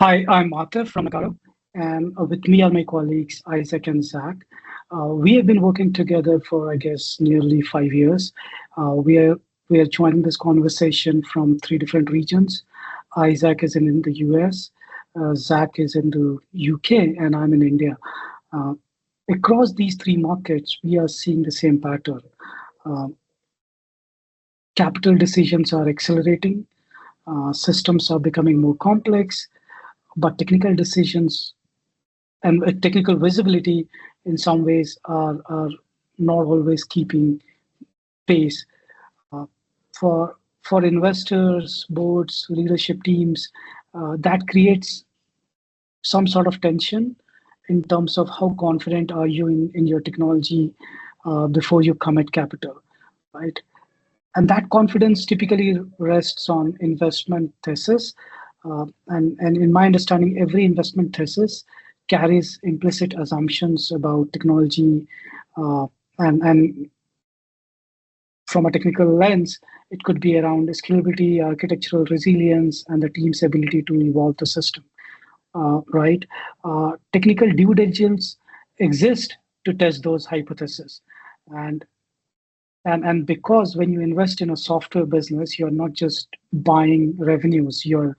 Hi, I'm Arthur from Nagarro, and with me are my colleagues Isaac and Zach. We have been working together for, I guess, nearly 5 years. We are joining this conversation from three different regions. Isaac is in the US, Zach is in the UK, and I'm in India. Uh, Across these three markets, we are seeing the same pattern. Uh, Capital decisions are accelerating, systems are becoming more complex, but technical decisions and technical visibility in some ways are not always keeping pace. uh, for investors, boards, leadership teams. That creates some sort of tension in terms of how confident are you in your technology before you commit capital, right? And that confidence typically rests on investment thesis. And in my understanding, every investment thesis carries implicit assumptions about technology. Uh, and from a technical lens, it could be around scalability, architectural resilience, and the team's ability to evolve the system, right? Technical due diligence exists to test those hypotheses. And and because when you invest in a software business, you're not just buying revenues, you're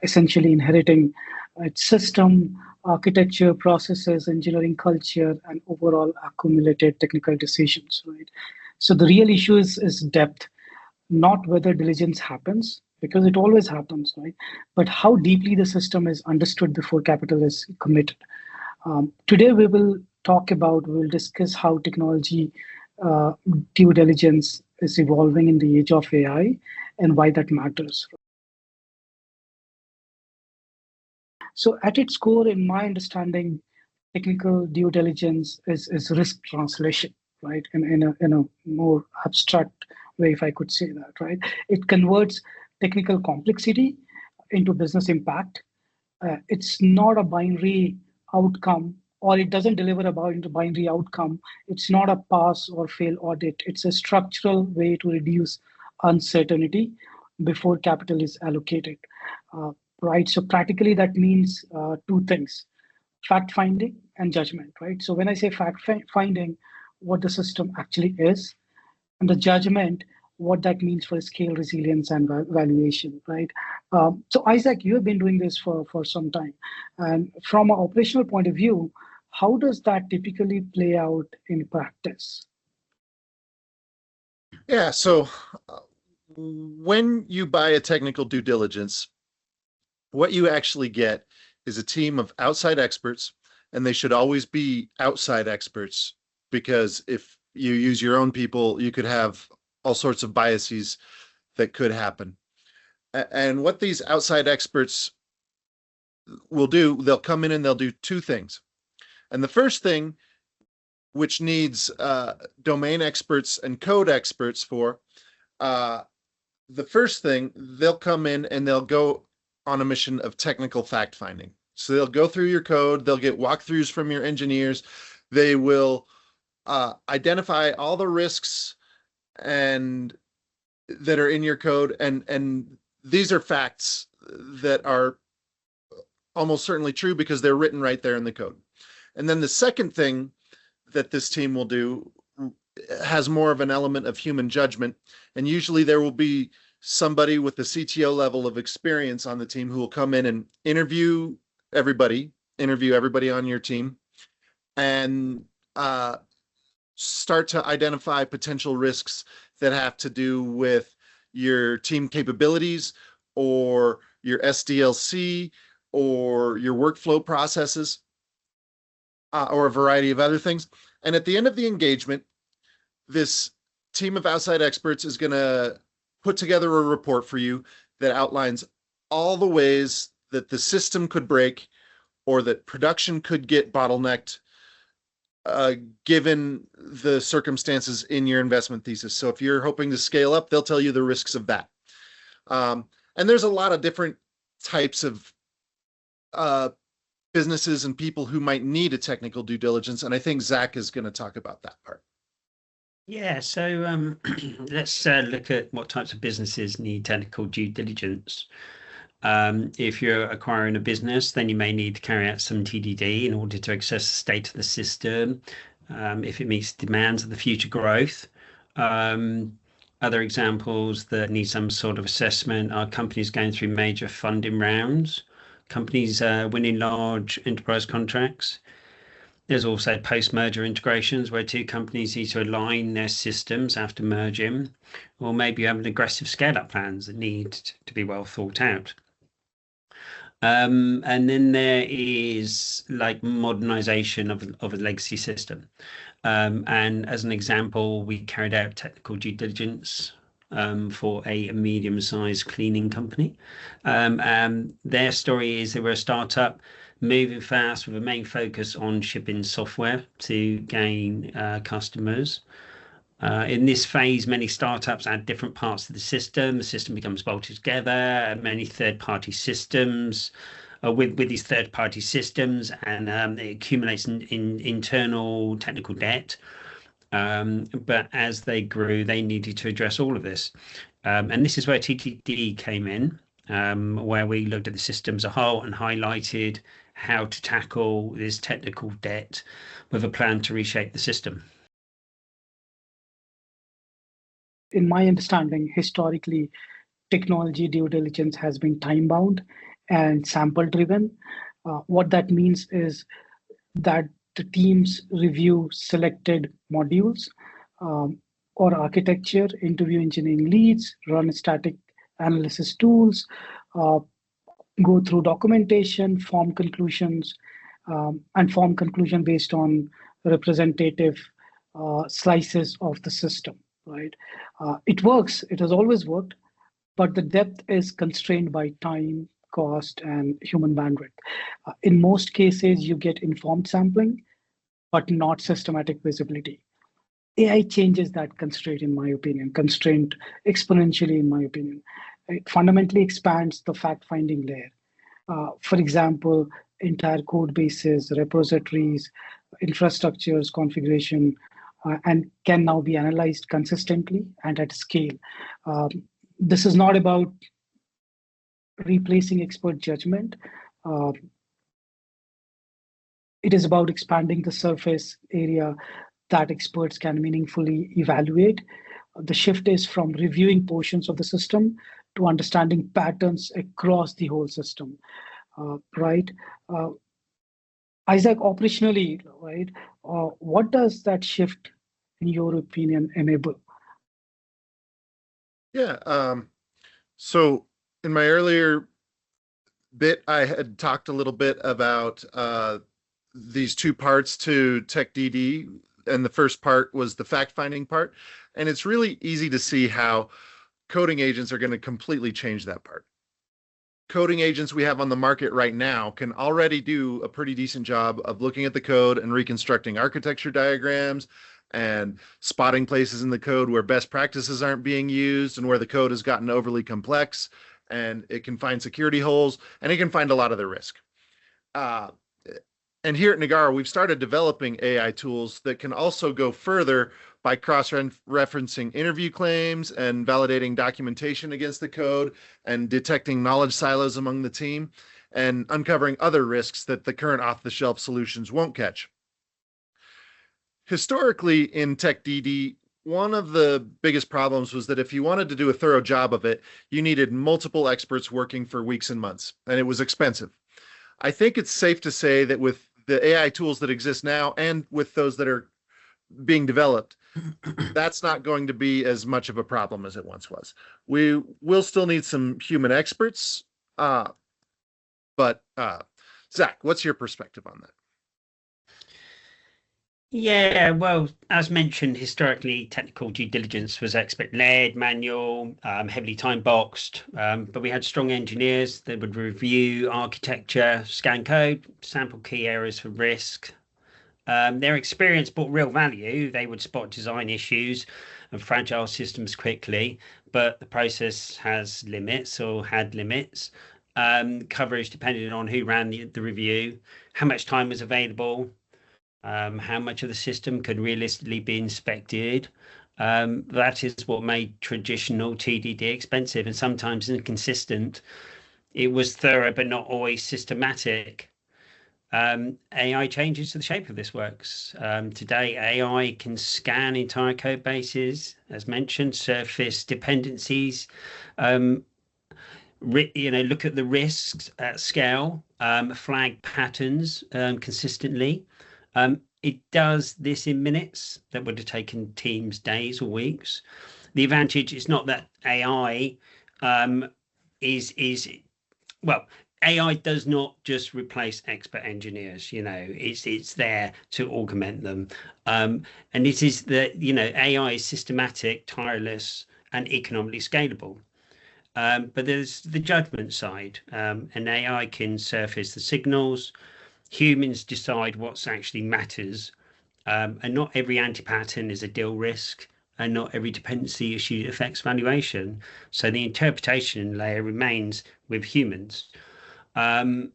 essentially inheriting its system, architecture, processes, engineering culture, and overall accumulated technical decisions, right? So the real issue is depth, not whether diligence happens, because it always happens, right? But how deeply the system is understood before capital is committed. Today, we'll discuss how technology uh, due diligence is evolving in the age of AI and why that matters. So, at its core, in my understanding, technical due diligence is risk translation, right? In a more abstract way, if I could say that, right? It converts technical complexity into business impact. It's not a binary outcome, or it doesn't deliver a binary outcome. It's not a pass or fail audit. It's a structural way to reduce uncertainty before capital is allocated. Uh, right. So practically, that means two things: fact finding and judgment. Right. So when I say finding, what the system actually is, and the judgment, what that means for scale, resilience, and valuation, right? So, Isaac, you have been doing this for some time. And from an operational point of view, how does that typically play out in practice? Yeah, so when you buy a technical due diligence, what you actually get is a team of outside experts, and they should always be outside experts because if you use your own people, you could have all sorts of biases that could happen. And what these outside experts will do, they'll come in and they'll do two things. And the first thing, which needs domain experts and code experts for, uh, the first thing, they'll come in and they'll go on a mission of technical fact finding. So they'll go through your code, they'll get walkthroughs from your engineers, they will identify all the risks and that are in your code, and these are facts that are almost certainly true because they're written right there in the code. And then the second thing that this team will do has more of an element of human judgment, and usually there will be somebody with the CTO level of experience on the team who will come in and interview everybody on your team, and start to identify potential risks that have to do with your team capabilities or your SDLC or your workflow processes, or a variety of other things. And at the end of the engagement, this team of outside experts is going to put together a report for you that outlines all the ways that the system could break or that production could get bottlenecked, given the circumstances in your investment thesis. So if you're hoping to scale up, they'll tell you the risks of that. And there's a lot of different types of businesses and people who might need a technical due diligence. And I think Zach is going to talk about that part. Yeah, so let's look at what types of businesses need technical due diligence. If you're acquiring a business, then you may need to carry out some TDD in order to assess the state of the system, if it meets the demands of the future growth. Other examples that need some sort of assessment are companies going through major funding rounds, companies winning large enterprise contracts. There's also post-merger integrations where two companies need to align their systems after merging, or maybe you have an aggressive scale-up plans that need to be well thought out. And then there is like modernization of a legacy system. And as an example, we carried out technical due diligence for a medium-sized cleaning company. Their story is they were a startup moving fast with a main focus on shipping software to gain customers. In this phase, many startups add different parts to the system. The system becomes bolted together, and many third-party systems with these third-party systems, and it accumulates in internal technical debt. But as they grew, they needed to address all of this. And this is where TDD came in, where we looked at the system as a whole and highlighted how to tackle this technical debt with a plan to reshape the system. In my understanding, historically, technology due diligence has been time-bound and sample-driven. What that means is that the teams review selected modules or architecture, interview engineering leads, run static analysis tools, go through documentation, form conclusions, and form conclusion based on representative slices of the system, right? It works, it has always worked, but the depth is constrained by time, cost, and human bandwidth. In most cases, you get informed sampling, but not systematic visibility. AI changes that constraint, in my opinion, constraint exponentially, in my opinion. It fundamentally expands the fact-finding layer. For example, entire code bases, repositories, infrastructures, configuration, and can now be analyzed consistently and at scale. This is not about replacing expert judgment. It is about expanding the surface area that experts can meaningfully evaluate. The shift is from reviewing portions of the system to understanding patterns across the whole system, right? Isaac, operationally, right? What does that shift, in your opinion, enable? Yeah. So in my earlier bit, I had talked a little bit about these two parts to TechDD, and the first part was the fact-finding part. And it's really easy to see how coding agents are going to completely change that part. Coding agents we have on the market right now can already do a pretty decent job of looking at the code and reconstructing architecture diagrams and spotting places in the code where best practices aren't being used and where the code has gotten overly complex, and it can find security holes, and it can find a lot of the risk. And here at Nagarro, we've started developing AI tools that can also go further by cross-referencing interview claims and validating documentation against the code and detecting knowledge silos among the team and uncovering other risks that the current off-the-shelf solutions won't catch. Historically, in TechDD, one of the biggest problems was that if you wanted to do a thorough job of it, you needed multiple experts working for weeks and months, and it was expensive. I think it's safe to say that with the AI tools that exist now and with those that are being developed, that's not going to be as much of a problem as it once was. We will still need some human experts, but Zach, what's your perspective on that? Yeah, well, as mentioned, historically, technical due diligence was expert-led, manual, heavily time-boxed, but we had strong engineers that would review architecture, scan code, sample key areas for risk. Their experience brought real value. They would spot design issues and fragile systems quickly, but the process has limits or had limits. Coverage depended on who ran the review, how much time was available, how much of the system could realistically be inspected. That is what made traditional TDD expensive and sometimes inconsistent. it was thorough but not always systematic. AI changes to the shape of this works. Today, AI can scan entire code bases, as mentioned, surface dependencies, look at the risks at scale, flag patterns consistently. It does this in minutes that would have taken teams days or weeks. The advantage is not that AI is well, AI does not just replace expert engineers. It's there to augment them, and it is that AI is systematic, tireless, and economically scalable. But there's the judgment side, and AI can surface the signals. Humans decide what's actually matters, and not every anti-pattern is a deal risk, and not every dependency issue affects valuation. So the interpretation layer remains with humans. And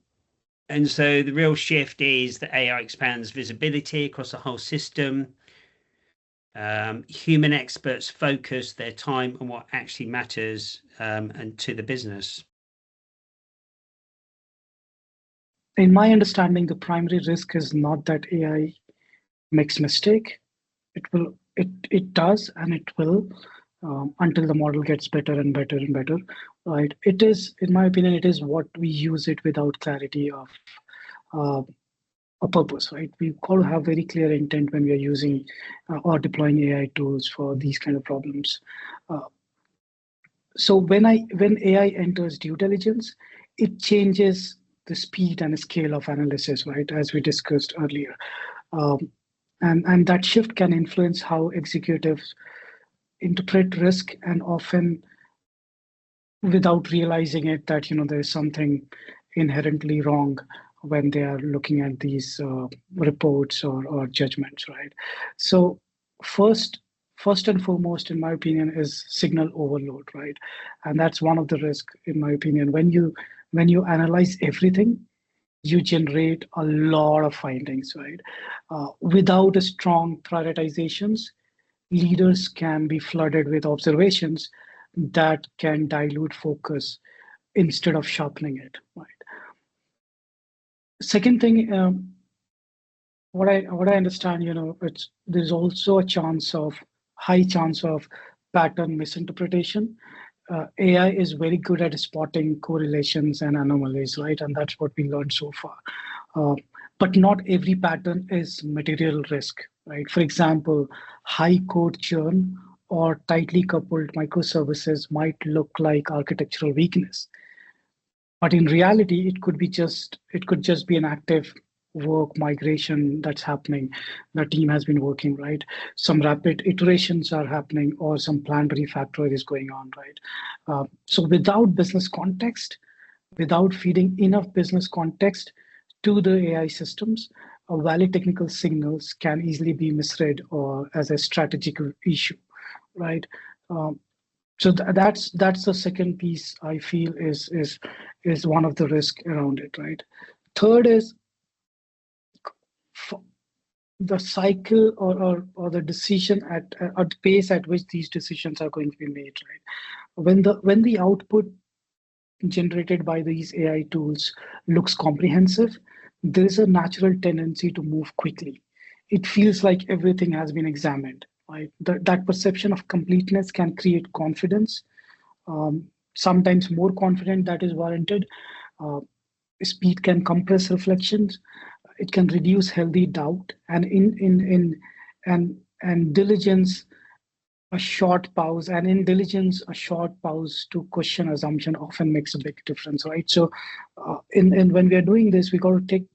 so the real shift is that AI expands visibility across the whole system. Human experts focus their time on what actually matters and to the business. In my understanding, the primary risk is not that AI makes mistake. It does, and it will, until the model gets better and better and better, right? It is, in my opinion, it is what we use it without clarity of a purpose, right? We've got to have very clear intent when we are using or deploying AI tools for these kind of problems. So when AI enters due diligence, it changes the speed and scale of analysis, right? As we discussed earlier. And that shift can influence how executives interpret risk, and often without realizing it that there is something inherently wrong when they are looking at these reports or judgments, right? So first and foremost, in my opinion, is signal overload, right? And that's one of the risks, in my opinion. When you analyze everything, you generate a lot of findings, right? Without a strong prioritizations, leaders can be flooded with observations that can dilute focus instead of sharpening it, right? Second thing, what I understand, there's also a high chance of pattern misinterpretation. AI is very good at spotting correlations and anomalies, right? And that's what we learned so far. But not every pattern is material risk, right? For example, high code churn or tightly coupled microservices might look like architectural weakness, but in reality, it could just be an active work migration that's happening. The team has been working, right? Some rapid iterations are happening, or some planned refactor is going on, right? So without business context, without feeding enough business context to the AI systems, valid technical signals can easily be misread or as a strategic issue, right? So that's the second piece I feel is one of the risk around it, right? Third is the cycle or the decision at the pace at which these decisions are going to be made, right? When the output generated by these AI tools looks comprehensive, there is a natural tendency to move quickly. It feels like everything has been examined, right? That perception of completeness can create confidence, sometimes more confident that is warranted. Uh, Speed can compress reflections. It can reduce healthy doubt, and and diligence a short pause, and in diligence a short pause to question assumption often makes a big difference, right? So in when we are doing this, we got to take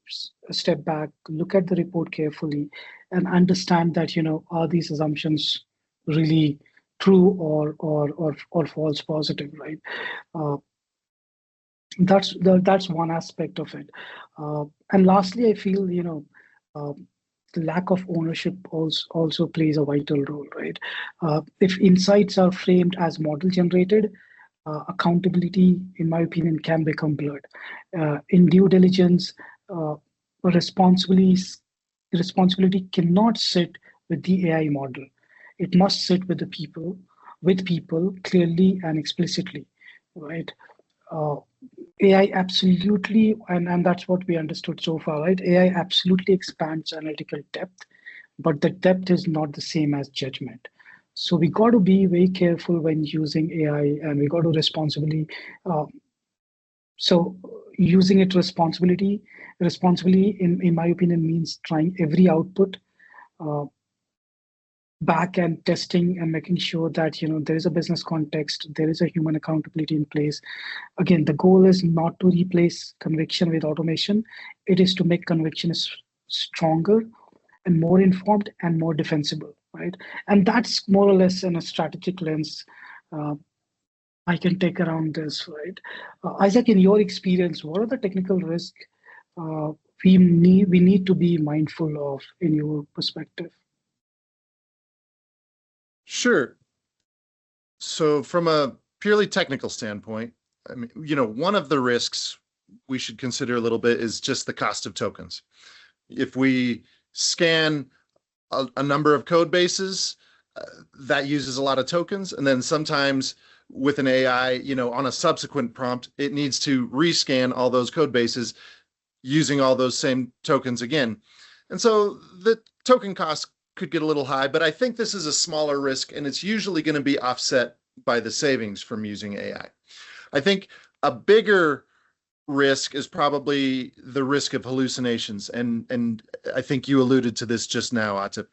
a step back, look at the report carefully, and understand that are these assumptions really true or false positive, right? uh, that's one aspect of it. And lastly, I feel uh, the lack of ownership also plays a vital role, right? If insights are framed as model generated, accountability, in my opinion, can become blurred. In due diligence, uh, responsibilities responsibility cannot sit with the AI model. It must sit with people clearly and explicitly, right? Uh, AI absolutely, and that's what we understood so far, right? AI absolutely expands analytical depth, but the depth is not the same as judgment. So we got to be very careful when using AI, and we got to responsibly. Uh, so using it responsibly, in my opinion, means trying every output. Uh, Back and testing and making sure that there is a business context, there is a human accountability in place. Again, the goal is not to replace conviction with automation. It is to make conviction stronger and more informed and more defensible, right? And that's more or less in a strategic lens uh, I can take around this, right? Isaac, in your experience, what are the technical risks uh, we need to be mindful of in your perspective? Sure. So from a purely technical standpoint, I mean, one of the risks we should consider a little bit is just the cost of tokens. If we scan a number of code bases, that uses a lot of tokens. And then sometimes with an AI, on a subsequent prompt, it needs to rescan all those code bases using all those same tokens again. And so the token cost could get a little high, but I think this is a smaller risk, and it's usually going to be offset by the savings from using AI. I think a bigger risk is probably the risk of hallucinations, and I think you alluded to this just now, Atif.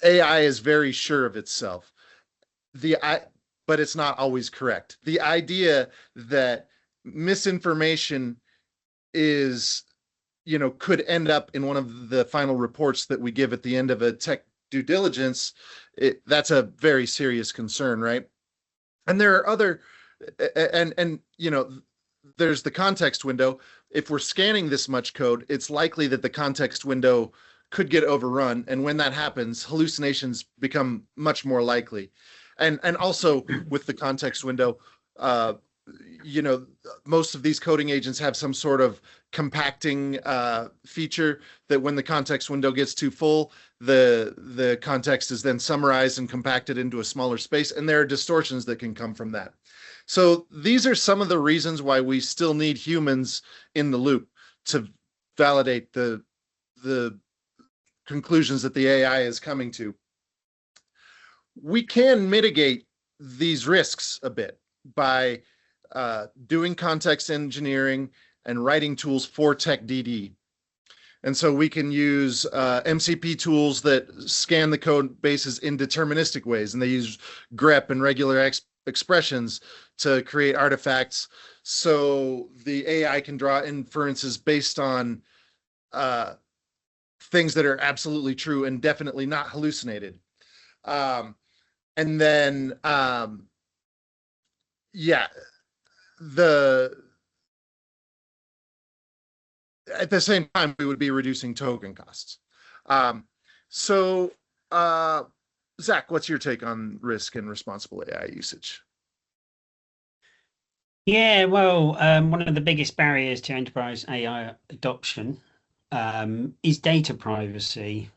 AI is very sure of itself. But it's not always correct. The idea that misinformation is, could end up in one of the final reports that we give at the end of a tech due diligence, that's a very serious concern, right? And there are other, and there's the context window. If we're scanning this much code, it's likely that the context window could get overrun, and when that happens, hallucinations become much more likely. And also with the context window, most of these coding agents have some sort of compacting feature that when the context window gets too full, the context is then summarized and compacted into a smaller space, and there are distortions that can come from that. So these are some of the reasons why we still need humans in the loop to validate the conclusions that the AI is coming to. We can mitigate these risks a bit by doing context engineering and writing tools for TechDD. And so we can use MCP tools that scan the code bases in deterministic ways, and they use grep and regular expressions to create artifacts, so the AI can draw inferences based on things that are absolutely true and definitely not hallucinated. And then, yeah, at the same time, we would be reducing token costs. So, Zach, what's your take on risk and responsible AI usage? Yeah, well, one of the biggest barriers to enterprise AI adoption is data privacy.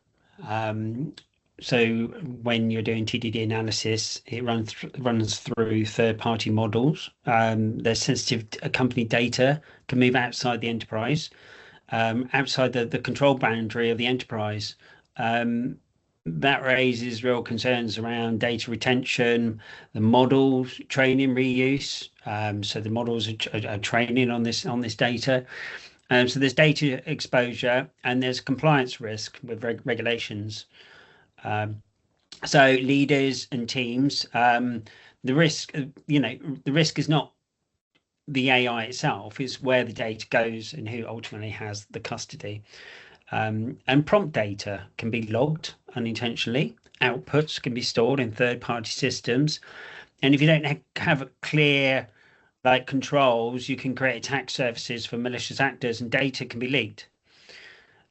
So when you're doing TDD analysis, it runs through third-party models. There's sensitive company data can move outside the enterprise, outside the control boundary of the enterprise. That raises real concerns around data retention, the models training reuse. So the models are training on this data. So there's data exposure and there's compliance risk with regulations. So leaders and teams, the risk, the risk is not the AI itself, is where the data goes and who ultimately has the custody. And prompt data can be logged unintentionally. Outputs can be stored in third-party systems. And if you don't have a clear controls, you can create attack surfaces for malicious actors and data can be leaked.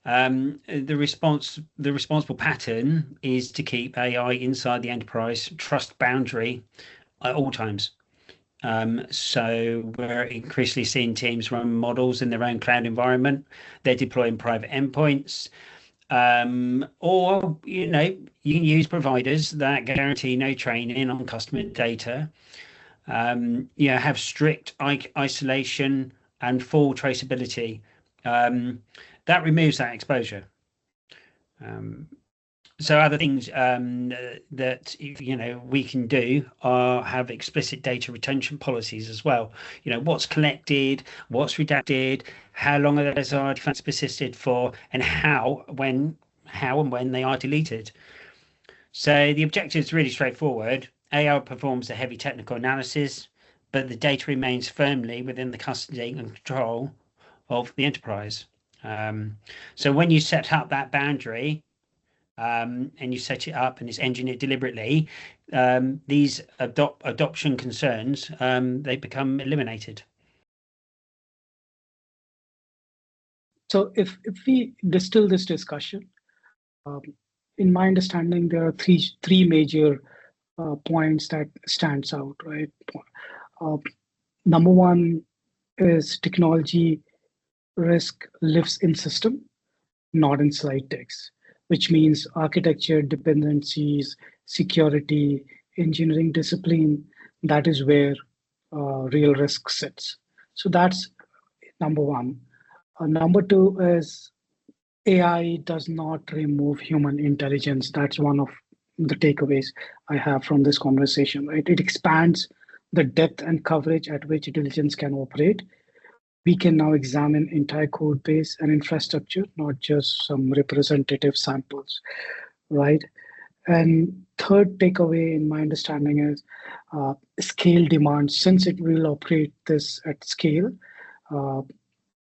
The responsible pattern is to keep AI inside the enterprise trust boundary at all times. So we're increasingly seeing teams run models in their own cloud environment. They're deploying private endpoints, or you can use providers that guarantee no training on customer data. have strict isolation and full traceability. That removes that exposure. So other things that we can do are have explicit data retention policies as well. What's collected, what's redacted, how long are those artifacts persisted for, and how and when they are deleted. So the objective is really straightforward. AI performs a heavy technical analysis, but the data remains firmly within the custody and control of the enterprise. So when you set up that boundary, and you set it up and it's engineered deliberately, these adoption concerns, they become eliminated. So if we distill this discussion, in my understanding, there are three major points that stands out, right? Number one is technology risk lives in system, not in slide text, which means architecture, dependencies, security, engineering discipline. That is where real risk sits. So that's number one. Number two is AI does not remove human intelligence. That's one of the takeaways I have from this conversation, right? It expands the depth and coverage at which diligence can operate. We can now examine entire code base and infrastructure, not just some representative samples, right? And third takeaway in my understanding is scale demands. Since it will operate this at scale,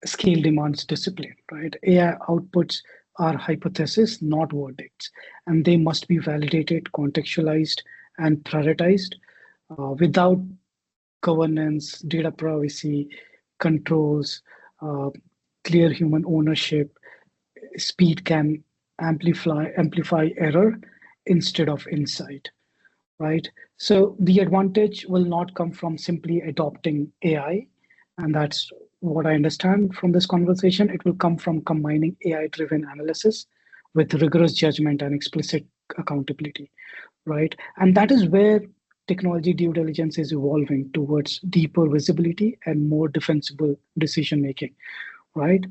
scale demands discipline, right? AI outputs are hypotheses, not verdicts, and they must be validated, contextualized, and prioritized. Without governance, data privacy, controls, clear human ownership, speed can amplify error instead of insight, right? So the advantage will not come from simply adopting AI, and that's what I understand from this conversation. It will come from combining AI-driven analysis with rigorous judgment and explicit accountability, right? And that is where technology due diligence is evolving towards deeper visibility and more defensible decision making, right?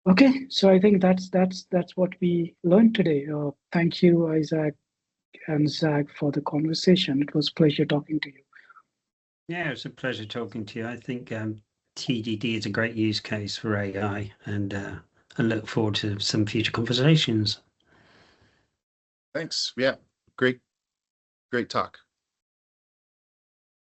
Okay, so I think that's what we learned today. Thank you, Isaac and Zach, for the conversation. It was a pleasure talking to you. Yeah, it was a pleasure talking to you. I think TDD is a great use case for AI, and I look forward to some future conversations. Thanks. Yeah, great talk.